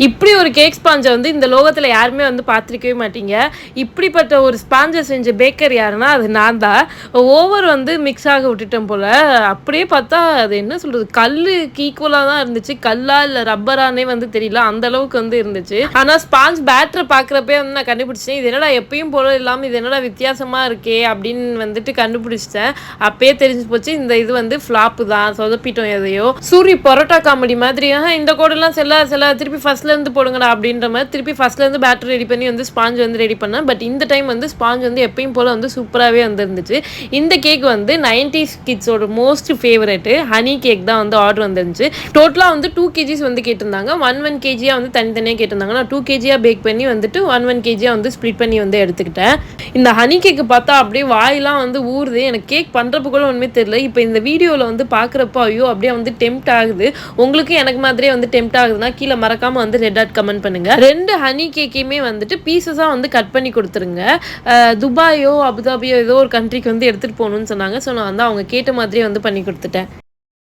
இப்படி ஒரு கேக் ஸ்பாஞ்சை வந்து இந்த லோகத்தில் யாருமே வந்து பார்த்துருக்கவே மாட்டீங்க. இப்படிப்பட்ட ஒரு ஸ்பாஞ்சை செஞ்ச பேக்கர் யாருன்னா அது நான் தான். ஓவர் வந்து மிக்ஸ் ஆக விட்டுட்டேன் போல். அப்படியே பார்த்தா அது என்ன சொல்கிறது, கல்லுக்கு ஈக்குவலாக தான் இருந்துச்சு. கல்லா இல்லை ரப்பரானே வந்து தெரியல, அந்த அளவுக்கு வந்து இருந்துச்சு. ஆனால் ஸ்பாஞ்ச் பேட்டரை பார்க்குறப்பே வந்து நான் கண்டுபிடிச்சேன், இது என்னடா எப்பயும் போல இல்லாமல் இது என்னடா வித்தியாசமாக இருக்கே அப்படின்னு வந்துட்டு கண்டுபிடிச்சிட்டேன். அப்பயே தெரிஞ்சு போச்சு இந்த இது வந்து ஃப்ளாப்பு தான், சொதப்பிட்டோம் எதையோ. சூரி பரோட்டா காமெடி மாதிரி இந்த கோடெல்லாம் செல்லா திருப்பி ஃபர்ஸ்ட்லேருந்து போடுங்கடா அப்படின்ற மாதிரி திருப்பி ஃபர்ஸ்ட்லேருந்து பேட்டர் ரெடி பண்ணி வந்து ஸ்பாஞ்ச் வந்து ரெடி பண்ணேன். பட் இந்த டைம் வந்து ஸ்பாஞ்ச் வந்து எப்பயும் போல் வந்து சூப்பராகவே வந்துருந்துச்சு. இந்த கேக் வந்து 90s கிட்ஸோட மோஸ்ட் ஃபேவரெட்டு ஹனி கேக் தான் வந்து ஆர்டர் வந்துருந்துச்சு. டோட்டலாக வந்து 2 kgs வந்து கேட்டிருந்தாங்க. 1 kg வந்து தனித்தனியாக கேட்டிருந்தாங்க. நான் 2 kg பேக் பண்ணி வந்துட்டு 1 kg வந்து ஸ்ப்ளிட் பண்ணி வந்து எடுத்துக்கிட்டேன். இந்த ஹனி கேக்கு பார்த்தா அப்படியே வாயெல்லாம் வந்து ஊறுது. எனக்கு கேக் பண்ணுறப்ப கூட ஒன்றுமே தெரியல. இப்போ இந்த வீடியோவில் வந்து பார்க்குறப்போ ஐயோ அப்படியே வந்து டெம்ப்ட் ஆகுது. உங்களுக்கு எனக்கு மாதிரியே வந்து டெம்ப்ட் ஆகுதுன்னா கீழே மறக்காமல் வந்து ரெட் டாட் கமெண்ட் பண்ணுங்கள். 2 ஹனி கேக்கையுமே வந்துட்டு பீசஸாக வந்து கட் பண்ணி கொடுத்துருங்க. துபாயோ அபுதாபியோ ஏதோ ஒரு கண்ட்ரிக்கு வந்து எடுத்துகிட்டு போகணுன்னு சொன்னாங்க. ஸோ நான் வந்து அவங்க கேட்ட மாதிரியே வந்து பண்ணி கொடுத்துட்டேன்.